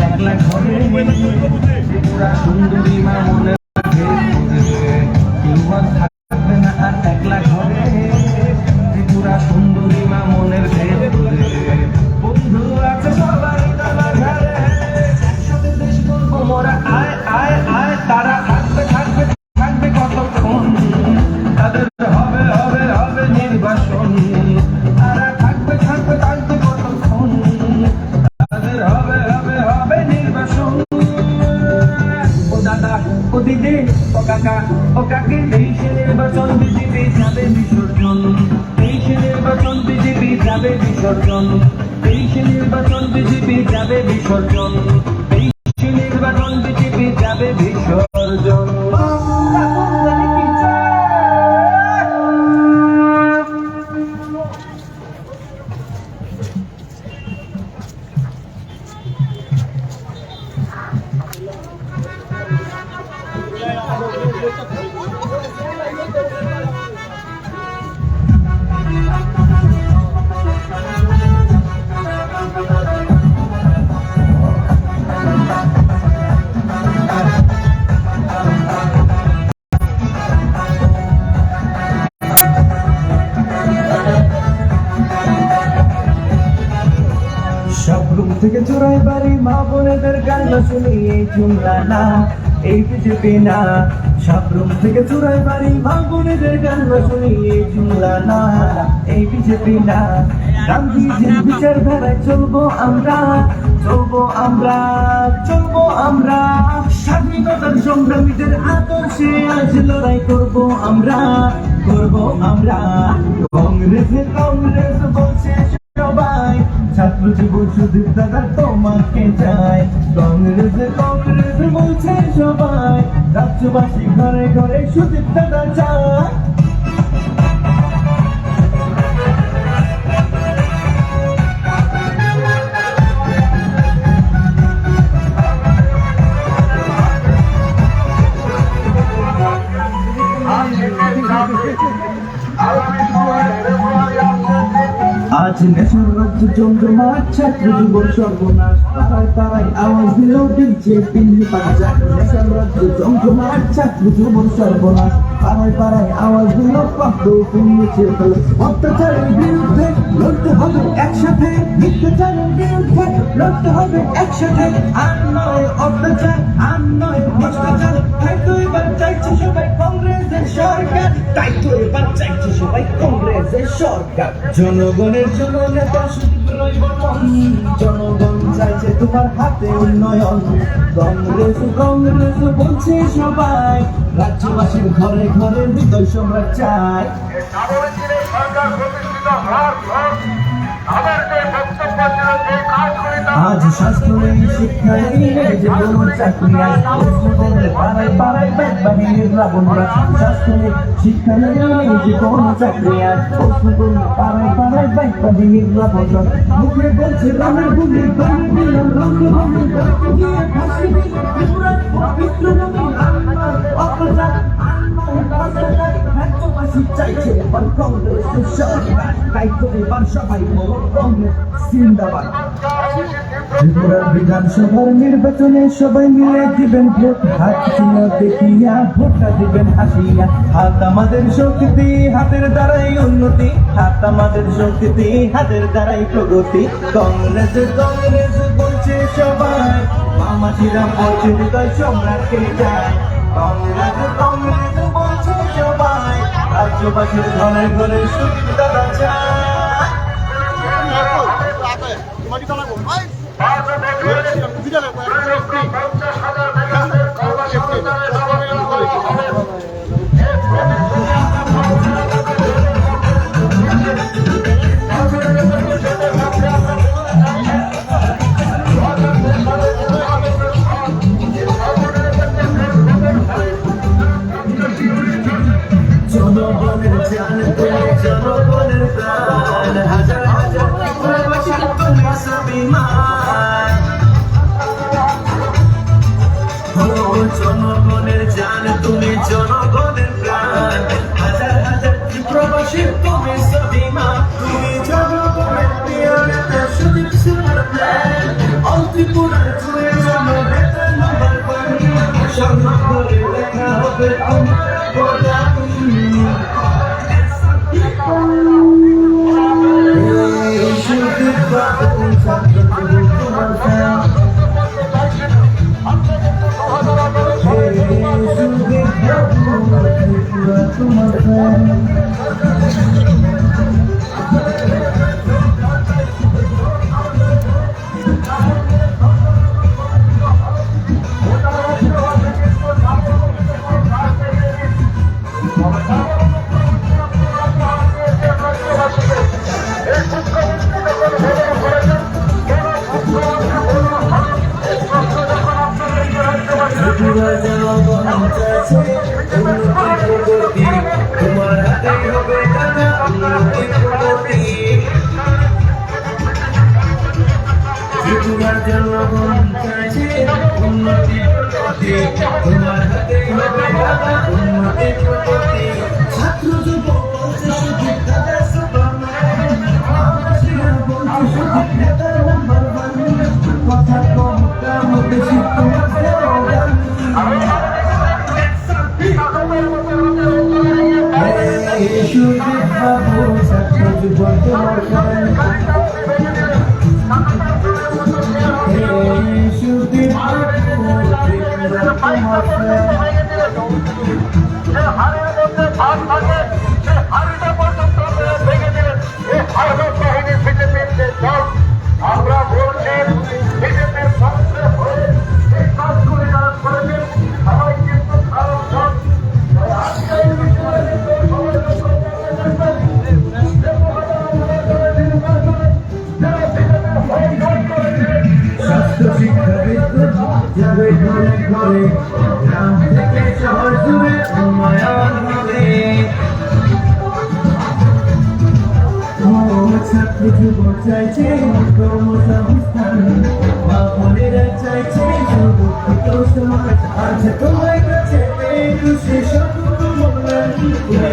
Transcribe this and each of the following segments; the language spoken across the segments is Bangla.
একলা ঘরে ত্রিপুরা সুন্দরী মা মনের কেউ আর থাকবে না আর একলা ঘরে ত্রিপুরা সুন্দরী মা মনের ভেদ বন্ধু আছে সবাই তারা ঘরে একসাথে দেশ করবো মোরা আয় আয় আয় তারা থাকবে থাকবে থাকবে কতক্ষণ তাদের হবে হবে হবে নির্বাসন তারা থাকবে থাকবে থাকবে কতক্ষণ তাদের হবে হবে হবে নির্বাসন ও দাদা ও দিদি ও কাকা ও কাকি তেইশে নির্বাচন বিজেপি যাবে বিসর্জন তেইশে নির্বাচন বিজেপি যাবে বিসর্জন তেইশে নির্বাচন বিজেপি যাবে বিসর্জন তেইশে নির্বাচন বিজেপি যাবে বিসর্জন সবরুম থেকে চোরাই বাড়ি মা বোনেদের গান শুনি এই জুমলা না এই বিজেপি না সবরুম থেকে চোরাই বাড়ি মা বোনেদের গান শুনি এই জুমলা না এই বিজেপি না গান্ধীজির বিচারধারায় চলবো আমরা চলবো আমরা চলবো আমরা স্বাধীনতার সংগ্রামীদের আদর্শে আজ লড়াই করবো আমরা কংগ্রেসে কংগ্রেস বলছে সবাই ছাত্র যুব সুদীপ দাদা তোমাকে চাই কংগ্রেসে কংগ্রেস বলছে সবাই রাজ্যবাসী ঘরে ঘরে সুদীপ দাদা চায় আজ নেশার রাজ্য জমজমাট ছাত্র যুবক সর্বনাশ তারাই তারাই আওয়াজ দিল বিজেপি পাঞ্জাব নেশার রাজ্য জমজমাট ছাত্র যুবক সর্বনাশ পাড়ায় পাড়ায় আওয়াজ দিল পাদ্য মিছিল ফেল অত্যাচারের বিরুদ্ধে লড়তে হবে একসাথে মিথ্যাচারের বিরুদ্ধে লড়তে হবে একসাথে আর নয় অত্যাচার আর নয় ভ্রষ্টাচার তাই তো এবার চাইছে সবাই কংগ্রেসের সরকার তাই তো এবার চাইছে সবাই কংগ্রেসের সরকার জনগণের জন্য নেতা জনগণ চাইছে তোমার হাতে উন্নয়ন কংগ্রেস কংগ্রেস বলছে সবাই রাজ্যবাসীর ঘরে ঘরে হৃদয় সম্রাট চায় আজ স্বাস্থ্য নেই শিক্ষা নেই যে কোনো চাকরি আজ পাড়ায় পাড়ায় ব্যাগ বাহিনীর রাবণরা স্বাস্থ্য নেই শিক্ষা নেই যে কোনো চাকরি আজ পাড়ায় পাড়ায় ব্যাগ বাহিনীর রাবণরা মুখে বলছে রামের গুলি করে দিলাম রঙে রঙে গিয়ে ফাঁসি দিলাম ত্রিপুরার পবিত্র নদী অপরাধ চাইছে এবার কংগ্রেসের সরকার তাই তো এবার সবাই কংগ্রেস জিন্দাবাদ ত্রিপুরার বিধানসভার নির্বাচনে সবাই মিলে দিবেন ভোট হাত চিহ্ন দেখিয়া ভোটটা দিবেন হাসিয়া হাত আমাদের শক্তি হাতের দ্বারাই উন্নতি হাত আমাদের শক্তি হাতের দ্বারাই প্রগতি কংগ্রেস কংগ্রেস বলছে সবাই মামাজিরা বলছে হৃদয় সম্রাটকে যায় কংগ্রেস কংগ্রেস বলছে সবাই রাজ্যবাসীর ঘরে ঘরে সুবিধা চায় জনগণের জান তুমি জনগণের প্রাণ হাজার হাজার প্রবাসী তুমি স্বাভিমান জনগণের জান তুমি জনগণের প্রাণ হাজার হাজার প্রবাসী তুমি স্বাভিমান তুমি জনগণের প্রিয় নেতা সুদীপ সুন্দর অল ত্রিপুরা ছুঁয়ে চলো বেতার নাম্বার পানি স্বর্ণ করে লেখা হবে আমার গোলামি এই সুখের বাবু ছাত্র জীবন তোমার ফ্যান এই সুখের বাবু তোমার ফ্যান তোমার হাতে হবে টাকা উন্নতির প্রগতি ত্রিপুরার জনগণ চাইছে উন্নতির প্রগতি তোমার হাতে হবে টাকা উন্নতির প্রগতি ছাত্র যুবক বলছে শুধু তাদের নেতার নাম্বার বানি কথা কম কাম বেশি তোমার সুখের বাবু ছাত্র জীবন তোমার ফ্যান সুখের বাবু তোমার আমরা বলছি বিজেপির পক্ষে হয়ে এই কাজগুলি যারা করেছেন সবাই কিন্তু স্বাস্থ্য শিক্ষাবিদ যাবে ঘরে ঘরে গ্রাম থেকে শহর জুড়ে উন্নয়ন হবে ছাত্র যুবক চাইছে কর্মসংস্থান মা বোনেরা চাইছে সুরক্ষিত সমাজ আছে তোমার কাছে পেয়ে সেসব পুরা জুড়ে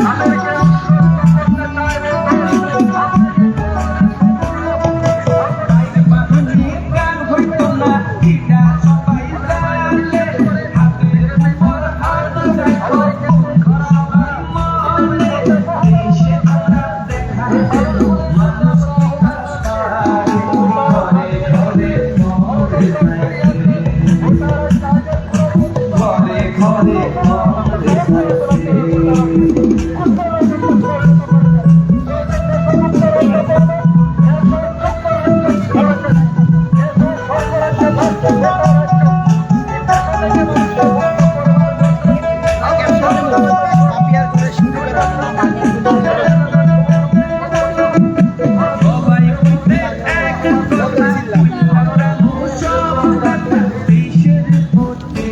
তাদেরকে উৎসর্গ করতে চাইবে গান হইতো না এটা সবাই জানে হাতের উপর হাত রাখো আমার মনে দেশে আমরা দেখা মানুষ ঘরে সবাই হইতে এক আমরা সব দেশের ভোটে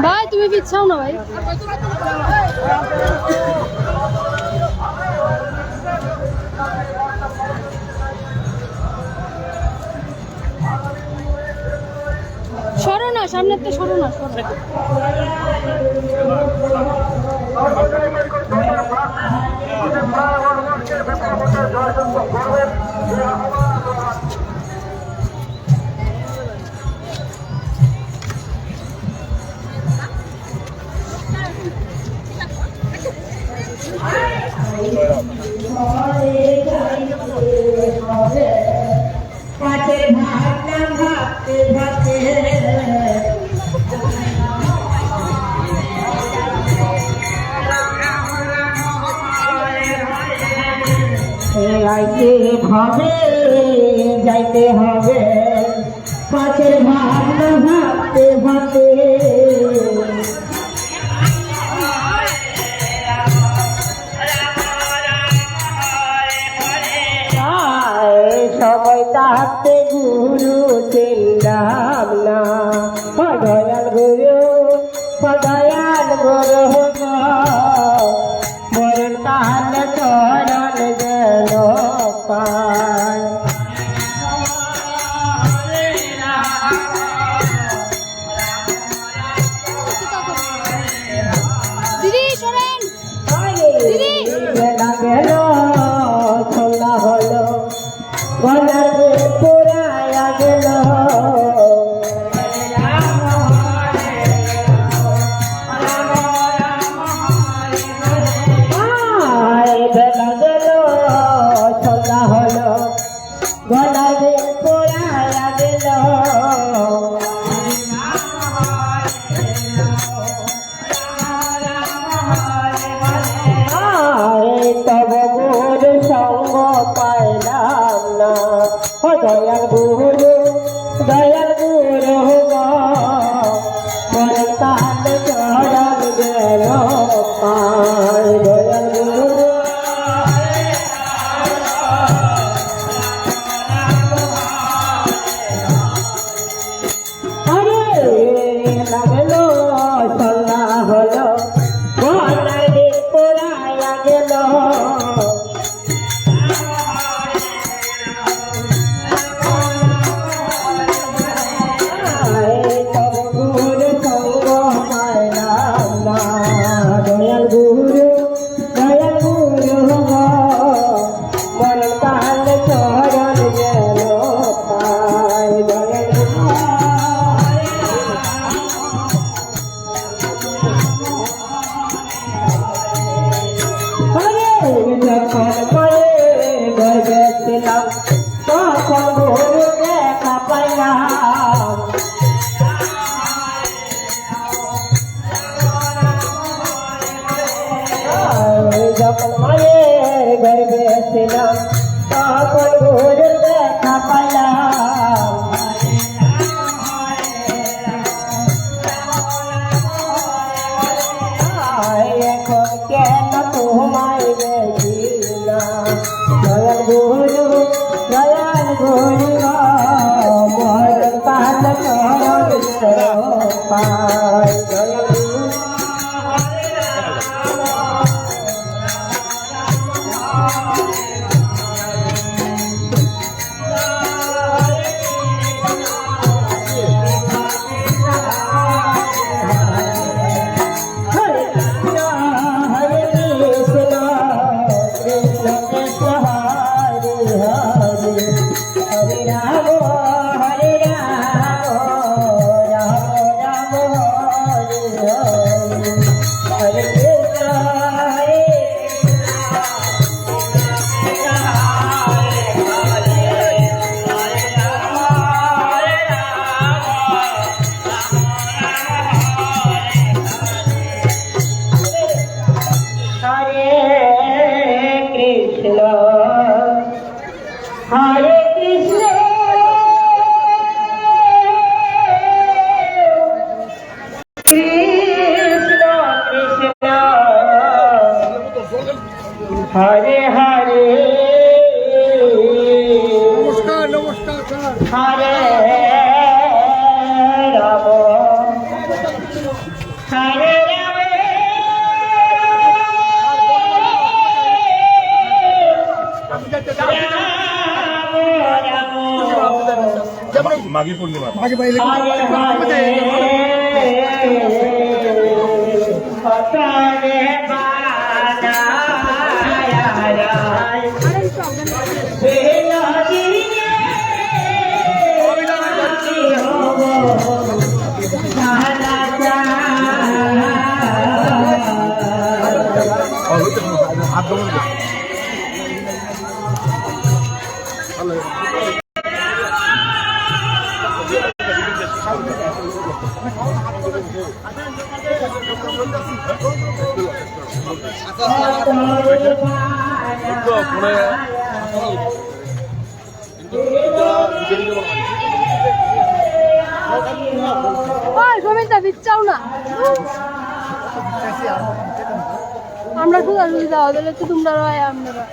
ভাই তুমি পিছাও না ভাই। সরো না, সামনে তো সরো না, সরো। আইতে হবে যাইতে হবে পাশের ভাত ভাবতে ভাবতে সবাই তাহাতে গুরু চিন্তাম না পদয়াল গুরু বরণ তাহার চরণ যেন পায় দিদি শোনেন, দিদি বেলা গেল সন্ধ্যা হলো গলার পুরায়া গেল যখন মায়ের গর্ভে ছিলাম তখন গুরুর দেখা পাইলাম এখন কেন তোমায় দেখি না দয়াল গুরু মোর কাল পাই দয়াল গুরু Hare Krishna, Krishna Krishna, Hare Hare, Hare Rama, Hare মাঘী পূর্ণিমা সমিতা বিচ্ছাও না আমরা শুধু শুধু যাওয়া দিলে তো তোমরা রয় আপনারা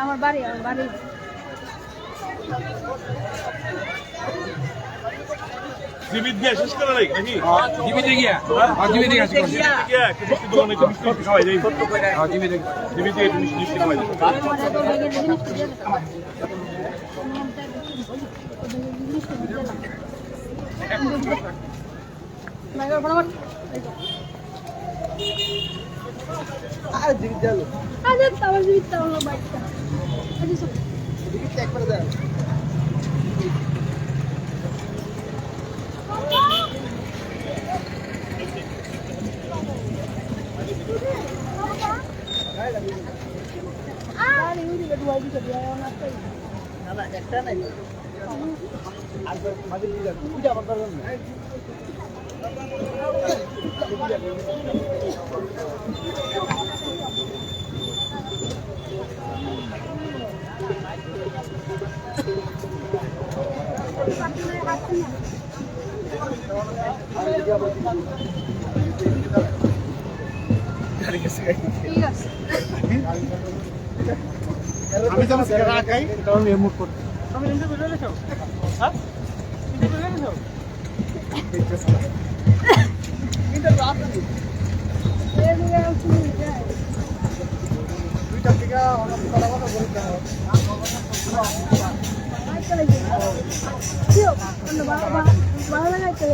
আমার বাড়ি জীবিত গিয়া শেষ করা নাই নাকি জীবিতে গিয়া জীবিতে গিয়া গিয়া একটু মিষ্টি দোকান একটু মিষ্টি খাওয়াই দেই জীবিত গিয়া একটু মিষ্টি খাওয়াই দেই ঠিক আছে আমি যেন সিগারেট খাই তখন এমুট করতে আমি এমনি বুঝে গেছো হ্যাঁ এমনি বুঝে গেছো কিন্তু রাত দুইটা থেকে অনেক কথা কথা বলতে হবে ভালো লাগাইতে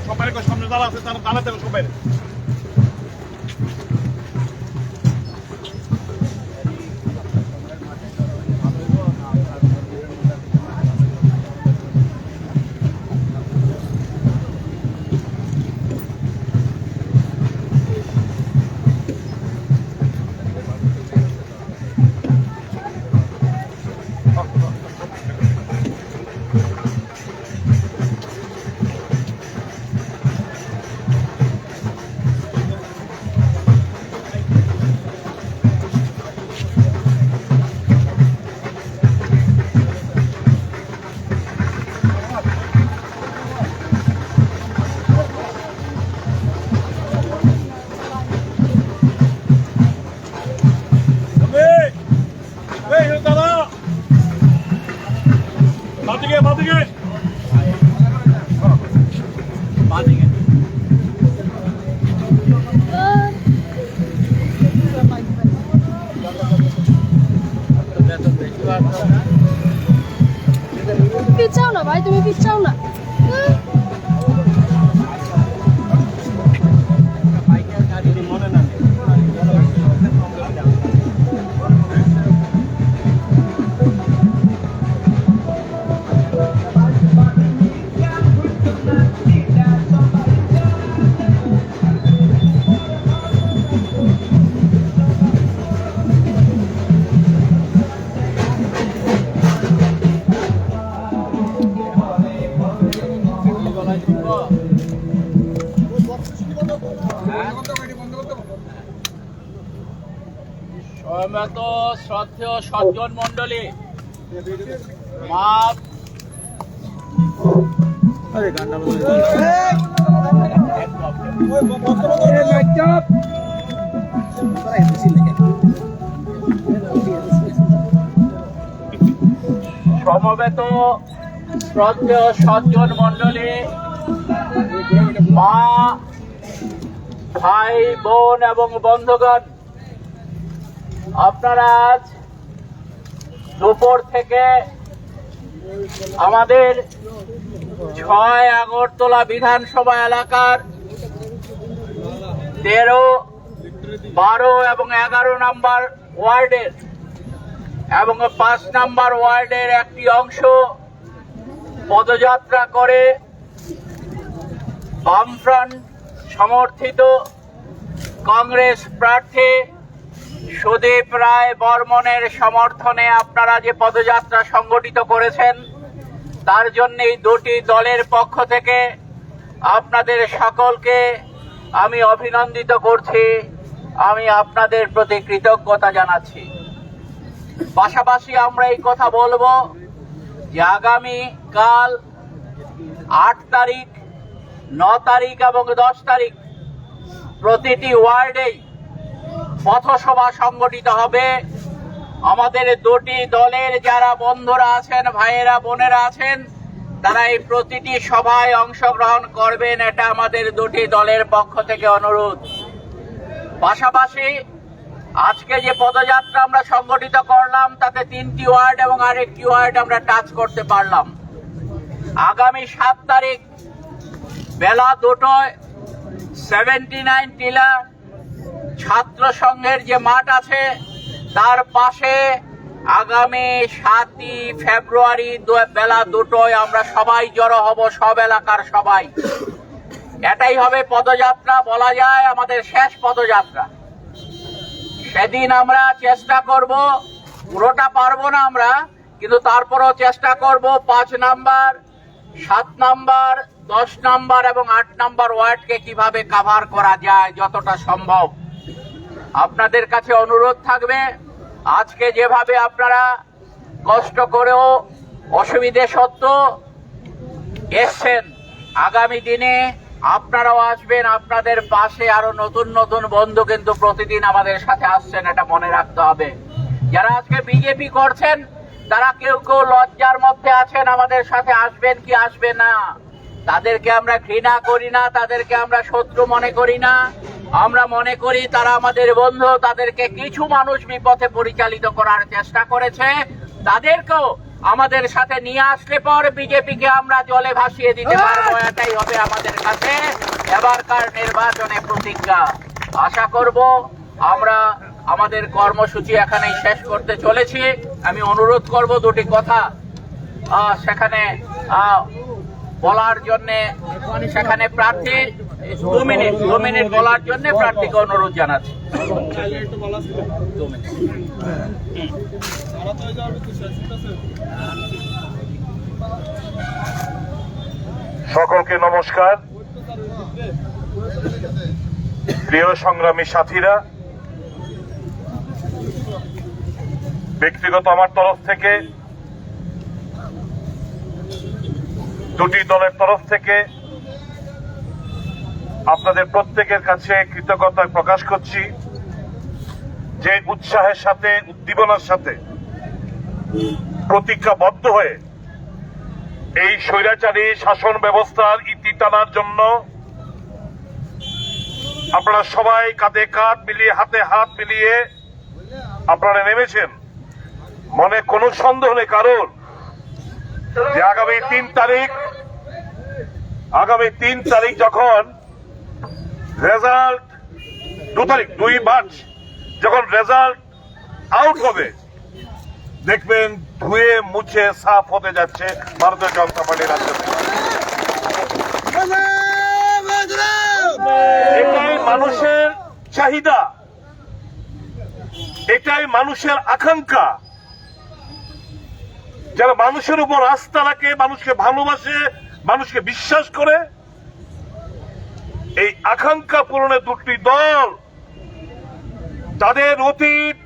সবাই সামনে যারা আছে তারা দাঁড়াতে হবে সবাই। পিছাও না ভাই, তুমি পিছাও না। সময়মত শ্রদ্ধেয় সজ্জন মন্ডলী, মা সমবেত শ্রদ্ধেয় সজ্জন মন্ডলী, মা, ভাই, বোন এবং বন্ধুগণ, আপনারা আজ দুপুর থেকে আমাদের ৬ আগরতলা বিধানসভা এলাকার ১৩, ১২ এবং ১১ নম্বর ওয়ার্ডের এবং ৫ নম্বর ওয়ার্ডের একটি অংশ পদযাত্রা করে বামফ্রন্ট সমর্থিত কংগ্রেস প্রার্থী সুদীপ রায় বর্মনের সমর্থনে আপনারা যে পদযাত্রা সংগঠিত করেছেন, তার জন্যই দুটি দলের পক্ষ থেকে আপনাদের সকলকে আমি অভিনন্দিত করছি। আমি আপনাদের প্রতি কৃতজ্ঞতা জানাচ্ছি। পাশাপাশি আমরা এই কথা বলবো যে আগামী কাল ৮ তারিখ, ৯ তারিখ এবং ১০ তারিখ প্রতিটি ওয়ার্ডেই পথসভা সংগঠিত হবে। আমাদের দুটি দলের যারা বন্ধুরা আছেন, ভাইয়েরা বোনেরা আছেন, তারা এই প্রতিটি সভায় অংশগ্রহণ করবেন, এটা আমাদের দুটি দলের পক্ষ থেকে অনুরোধ। পাশাপাশি আজকে যে পদযাত্রা আমরা সংগঠিত করলাম তাতে ৩টি ওয়ার্ড এবং আরেকটি ওয়ার্ড আমরা টাচ করতে পারলাম। আগামী ৭ তারিখ বেলা ২টোয় 79 টিলা ছাত্র সংঘের যে মাঠ আছে তার পাশে আগামী ৭ই ফেব্রুয়ারি বেলা ২টোয় আমরা সবাই জড়ো হব, সব এলাকার সবাই। এটাই হবে পদযাত্রা, বলা যায় আমাদের শেষ পদযাত্রা। সেদিন আমরা চেষ্টা করব, পুরোটা পারবো না আমরা, কিন্তু তারপরও চেষ্টা করব ৫ নাম্বার, ৭ নাম্বার, ১০ নাম্বার এবং ৮ নাম্বার ওয়ার্ডকে কিভাবে কভার করা যায় যতটা সম্ভব। আপনাদের কাছে অনুরোধ থাকবে, আজকে যেভাবে আপনারা কষ্ট করেও অসুবিধে সত্ত্বেও এসছেন, আগামী দিনে আপনারাও আসবেন। আপনাদের পাশে আরো নতুন নতুন বন্ধু কিন্তু প্রতিদিন আমাদের সাথে আসছেন, এটা মনে রাখতে হবে। যারা আজকে বিজেপি করছেন তারা কেউ কেউ লজ্জার মধ্যে আছেন, আমাদের সাথে আসবেন কি আসবে না। তাদেরকে আমরা ঘৃণা করি না, তাদেরকে আমরা শত্রু মনে করি না। আমরা মনে করি তারা আমাদের বন্ধু। তাদেরকে কিছু মানুষ বিপথে পরিচালিত করার চেষ্টা করেছে, তাদেরকেও আমাদের সাথে নিয়ে আসলে পর বিজেপিকে আমরা জলে ভাসিয়ে দিতে পারবো। এটাই হবে আমাদের কাছে এবারকার নির্বাচনে প্রতিজ্ঞা। আশা করব আমরা আমাদের কর্মসূচি এখানেই শেষ করতে চলেছি। আমি অনুরোধ করব দুটি কথা সেখানে বলার জন্য, সেখানে প্রার্থী 2 মিনিট বলার জন্য প্রার্থীকে অনুরোধ জানাচ্ছি। সকলকে নমস্কার। প্রিয় সংগ্রামী সাথীরা, ব্যক্তিগত আমার তরফ থেকে, দুটি দলের তরফ থেকে আপনাদের প্রত্যেকের কাছে কৃতজ্ঞতা প্রকাশ করছি যে উৎসাহের সাথে, উদ্দীপনার সাথে প্রতিজ্ঞাবদ্ধ হয়ে এই স্বৈরাচারী শাসন ব্যবস্থার ইতি টানার জন্য আপনারা সবাই কাঁধে কাঁধ মিলিয়ে, হাতে হাত মিলিয়ে আপনারা নেমেছেন। মনে কোনো সন্দেহ নেই কারণ যে আগামী 3 তারিখ যখন রেজাল্ট, 2 মার্চ যখন রেজাল্ট আউট হবে, দেখবেন ধুয়ে মুছে সাফ হতে যাচ্ছে ভারতীয় জনতা পার্টির রাজ্য থেকে। এটাই মানুষের চাহিদা, এটাই মানুষের আকাঙ্ক্ষা। যারা মানুষের উপর আস্থা রাখে, মানুষকে ভালোবাসে, মানুষকে বিশ্বাস করে, এই আকাঙ্ক্ষা পূরণে দুটি দল তাদের অতীত,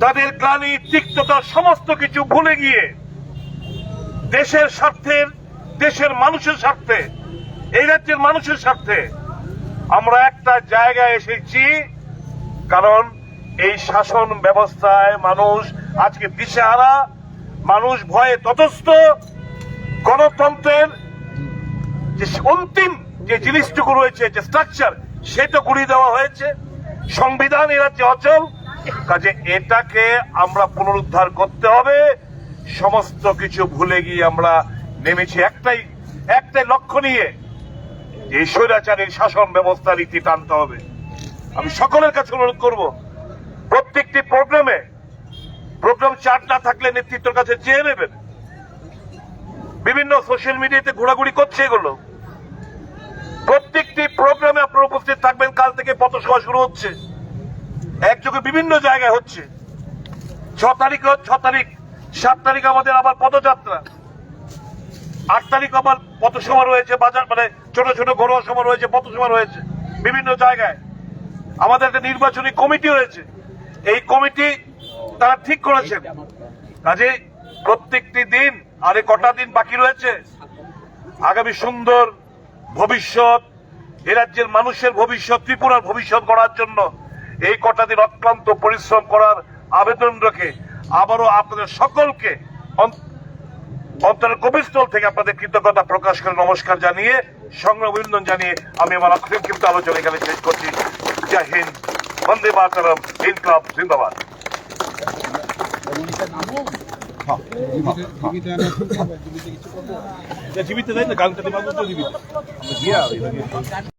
তাদের গ্লানি, তিক্ততা সমস্ত কিছু ভুলে গিয়ে দেশের স্বার্থের, দেশের মানুষের স্বার্থে, এই রাজ্যের মানুষের স্বার্থে আমরা একটা জায়গায় এসেছি। কারণ এই শাসন ব্যবস্থায় মানুষ আজকে দিশেহারা, মানুষ ভয়ে ততস্থ। গণতন্ত্রের যে অন্তিম যে জিনিসটুকু রয়েছে, যে স্ট্রাকচার, সেটা গুড়িয়ে দেওয়া হয়েছে। সংবিধান এ রাজ্যে অচল, কাজে এটাকে আমরা পুনরুদ্ধার করতে হবে। সমস্ত কিছু ভুলে গিয়ে আমরা নেমেছি একটাই লক্ষ্য নিয়ে, এই স্বৈরাচারীর শাসন ব্যবস্থার ইতি টানতে হবে। আমি সকলের কাছে অনুরোধ করব, প্রত্যেকটি প্রোগ্রাম চার্ট না থাকলে নেতৃত্বের কাছে চেয়ে নেবেন। বিভিন্ন সোশ্যাল মিডিয়াতে ঘোরাঘুরি করছে এগুলো। প্রত্যেকটি প্রোগ্রামে আপনারা উপস্থিত থাকবেন। কাল থেকে পথসভা শুরু হচ্ছে, একযোগে বিভিন্ন জায়গায় হচ্ছে। 6 তারিখ, 7 তারিখ আমাদের আবার পদযাত্রা, 8 তারিখ আবার পথসভা রয়েছে, বাজার মানে ছোট ছোট ঘরোয়া সভা রয়েছে, পথসভা রয়েছে বিভিন্ন জায়গায়। আমাদের একটা নির্বাচনী কমিটি হয়েছে, এই কমিটি তারা ঠিক করেছেন। কাজে প্রত্যেকটি দিন, আরে কটা দিন বাকি রয়েছে, আগামী সুন্দর ভবিষ্যৎ, এ রাজ্যের মানুষের ভবিষ্যৎ, ত্রিপুরার ভবিষ্যৎ গড়ার জন্য এই কটা দিন অক্লান্ত পরিশ্রম করার আবেদন রেখে আবারও আপনাদের সকলকে অন্তরের গভীরস্থল থেকে আপনাদের কৃতজ্ঞতা প্রকাশ করে নমস্কার জানিয়ে, সংগ্রাম অভিনন্দন জানিয়ে আমি আমার সংক্ষিপ্ত আলোচনা এখানে শেষ করছি। জয় হিন্দ, বন্দে মাতরম, ইনকলাব জিন্দাবাদ। জীবিত গানটা